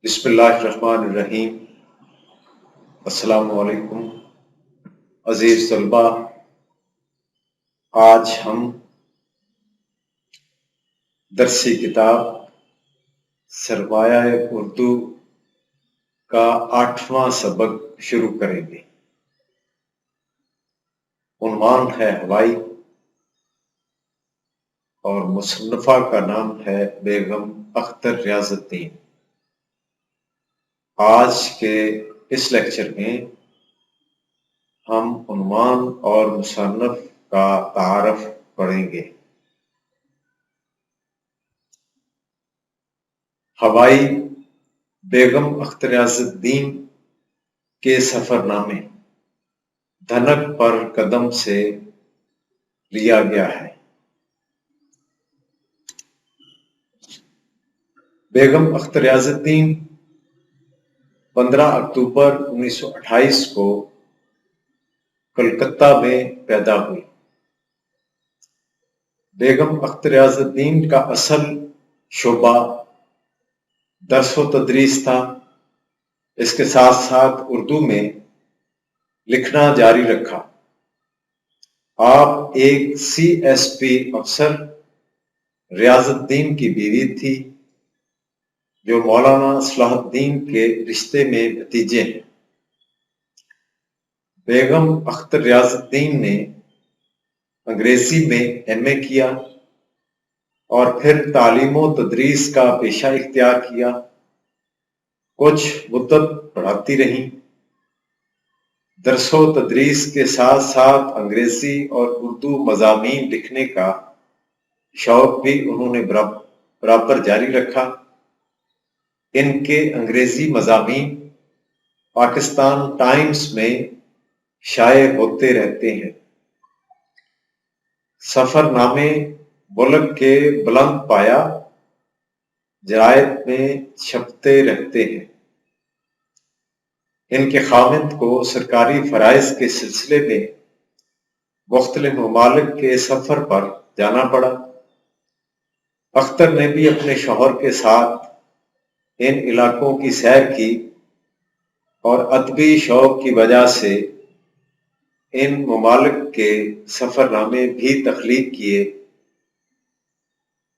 بسم اللہ الرحمن الرحیم۔ السلام علیکم عزیز طلبہ، آج ہم درسی کتاب سرمایہ اردو کا 8واں سبق شروع کریں گے۔ عنوان ہے ہوائی اور مصنفہ کا نام ہے بیگم اختر ریاض الدین۔ آج کے اس لیکچر میں ہم عنوان اور مصنف کا تعارف پڑھیں گے۔ ہوائی بیگم اختر ریاض الدین کے سفر نامے دھنک پر قدم سے لیا گیا ہے۔ بیگم اختر ریاض الدین 15 اکتوبر 1928 کو کلکتہ میں پیدا ہوئی۔ بیگم اختر ریاض الدین کا اصل شعبہ درس و تدریس تھا۔ اس کے ساتھ ساتھ اردو میں لکھنا جاری رکھا۔ آپ ایک CSP افسر ریاض الدین کی بیوی تھی جو مولانا صلاح الدین کے رشتے میں بھتیجے ہیں۔ بیگم اختر ریاض الدین نے انگریزی میں MA کیا اور پھر تعلیم و تدریس کا پیشہ اختیار کیا۔ کچھ مدت پڑھاتی رہیں۔ درس و تدریس کے ساتھ ساتھ انگریزی اور اردو مضامین لکھنے کا شوق بھی انہوں نے برابر جاری رکھا۔ ان کے انگریزی مضامین پاکستان ٹائمز میں شائع ہوتے رہتے ہیں۔ سفر نامے ملک کے بلند پایہ جرائد میں چھپتے رہتے ہیں۔ ان کے خاوند کو سرکاری فرائض کے سلسلے میں مختلف ممالک کے سفر پر جانا پڑا۔ اختر نے بھی اپنے شوہر کے ساتھ ان علاقوں کی سیر کی اور ادبی شوق کی وجہ سے ان ممالک کے سفر نامے بھی تخلیق کیے۔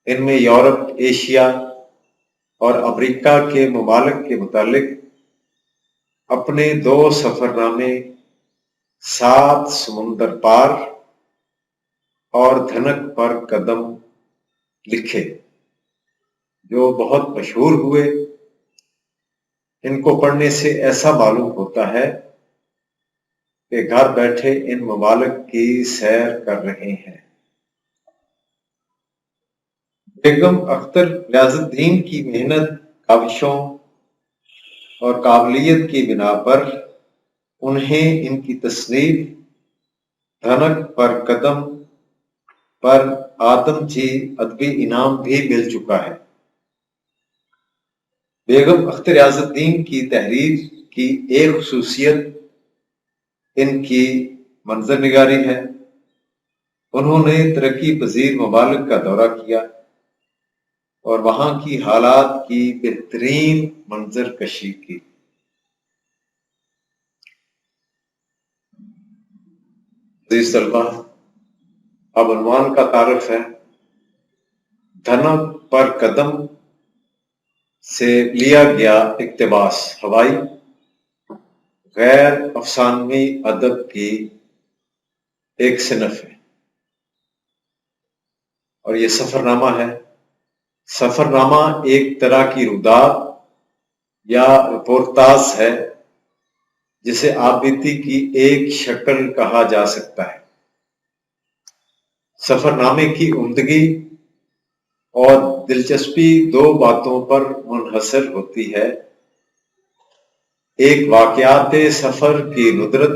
ان میں یورپ، ایشیا اور امریکہ کے ممالک کے متعلق اپنے 2 سفر نامے 7 سمندر پار اور دھنک پر قدم لکھے جو بہت مشہور ہوئے۔ ان کو پڑھنے سے ایسا معلوم ہوتا ہے کہ گھر بیٹھے ان ممالک کی سیر کر رہے ہیں۔ بیگم اختر ریاض الدین کی محنت، کاوشوں اور قابلیت کی بنا پر انہیں ان کی تصنیف دھنک پر قدم پر آدم جی ادبی انعام بھی مل چکا ہے۔ بیگم اختر ریاض الدین کی تحریر کی ایک خصوصیت ان کی منظر نگاری ہے۔ انہوں نے ترقی پذیر ممالک کا دورہ کیا اور وہاں کی حالات کی بہترین منظر کشی کی۔ عزیز طلبہ، اب عنوان کا تعارف ہے۔ دھنک پر قدم سے لیا گیا اقتباس ہوائی غیر افسانوی ادب کی ایک صنف ہے اور یہ سفر نامہ ہے۔ سفر نامہ ایک طرح کی روداد یا رپورتاژ ہے جسے آپ بیتی کی ایک شکل کہا جا سکتا ہے۔ سفر نامے کی عمدگی اور دلچسپی 2 باتوں پر منحصر ہوتی ہے۔ ایک واقعات سفر کی ندرت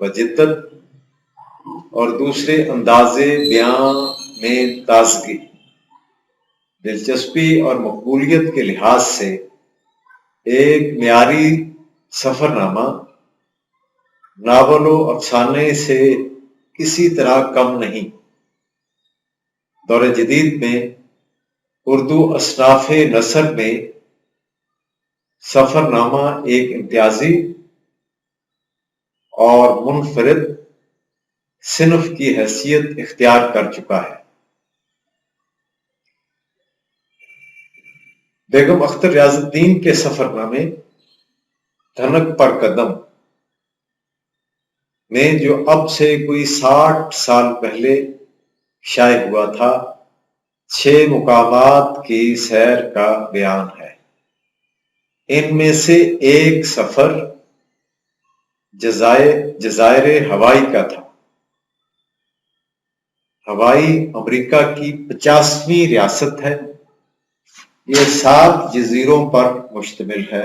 و جدت اور دوسرے انداز بیان میں تازگی۔ دلچسپی اور مقبولیت کے لحاظ سے ایک معیاری سفر نامہ ناول و افسانے سے کسی طرح کم نہیں۔ دور جدید میں اردو اصناف نثر میں سفر نامہ ایک امتیازی اور منفرد صنف کی حیثیت اختیار کر چکا ہے۔ بیگم اختر ریاض الدین کے سفر نامے دھنک پر قدم میں جو اب سے کوئی 60 سال پہلے شائع ہوا تھا، 6 مقامات کی سیر کا بیان ہے۔ ان میں سے ایک سفر جزائر ہوائی کا تھا۔ ہوائی امریکہ کی 50ویں ریاست ہے۔ یہ 7 جزیروں پر مشتمل ہے۔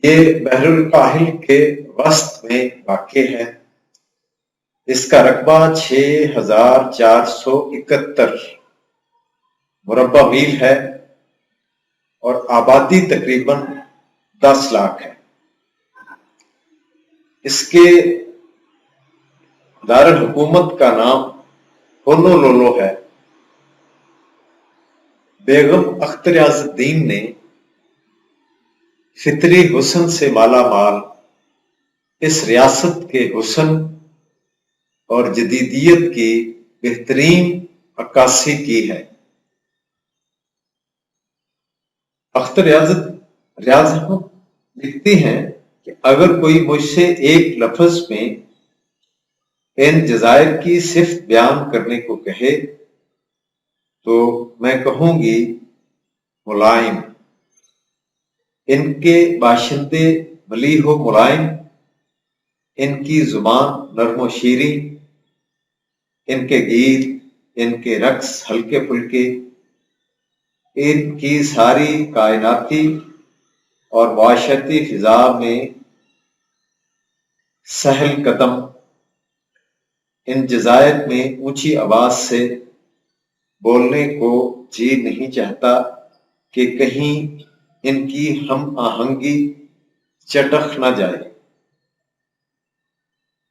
یہ بحر الکاہل کے وسط میں واقع ہے۔ اس کا رقبہ 6471 مربع میل ہے اور آبادی تقریباً 10 لاکھ ہے۔ اس کے دارالحکومت کا نام ہونولولو ہے۔ بیگم اختر ریاض الدین نے فطری حسن سے مالا مال اس ریاست کے حسن اور جدیدیت کی بہترین عکاسی کی ہے۔ اختر ریاض احمد لکھتی ہیں کہ اگر کوئی مجھ سے ایک لفظ میں ان جزائر کی صفت بیان کرنے کو کہے تو میں کہوں گی ملائم۔ ان کے باشندے ملیح و ملائم، ان کی زبان نرم و شیریں، ان کے گیت، ان کے رقص ہلکے پھلکے، ان کی ساری کائناتی اور معاشرتی فضا میں سہل قدم، ان جزائر میں اونچی آواز سے بولنے کو جی نہیں چاہتا کہ کہیں ان کی ہم آہنگی چٹخ نہ جائے۔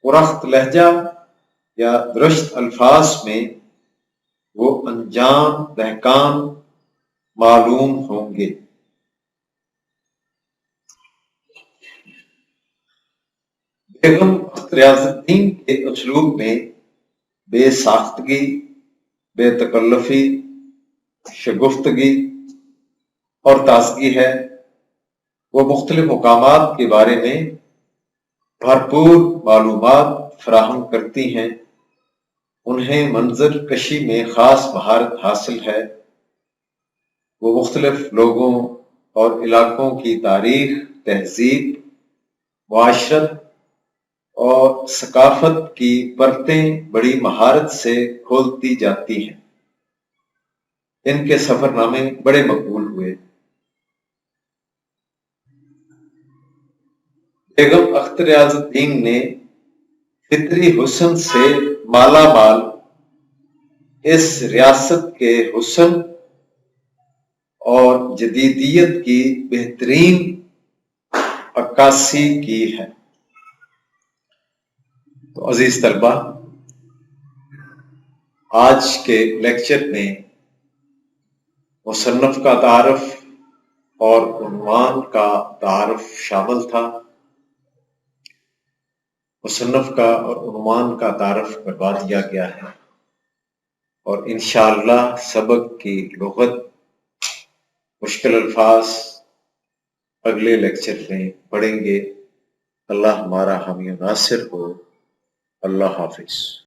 پرخت لہجہ یا درست الفاظ میں وہ انجام دہقان معلوم ہوں گے۔ بیگم اختر ریاض الدین کے اسلوب میں بے ساختگی، بے تکلفی، شگفتگی اور تازگی ہے۔ وہ مختلف مقامات کے بارے میں بھرپور معلومات فراہم کرتی ہیں۔ انہیں منظر کشی میں خاص مہارت حاصل ہے۔ وہ مختلف لوگوں اور علاقوں کی تاریخ، تہذیب، معاشرت اور ثقافت کی پرتیں بڑی مہارت سے کھولتی جاتی ہیں۔ ان کے سفر نامے بڑے مقبول ہوئے۔ بیگم اختر ریاض الدین نے فطری حسن سے مالا مال اس ریاست کے حسن اور جدیدیت کی بہترین عکاسی کی ہے۔ تو عزیز طلبہ، آج کے لیکچر میں مصنف کا تعارف اور عنوان کا تعارف شامل تھا۔ مصنف کا اور عنوان کا تعارف کروا دیا گیا ہے، اور انشاءاللہ سبق کی لغت، مشکل الفاظ اگلے لیکچر میں پڑھیں گے۔ اللہ ہمارا حامی و ناصر ہو۔ اللہ حافظ۔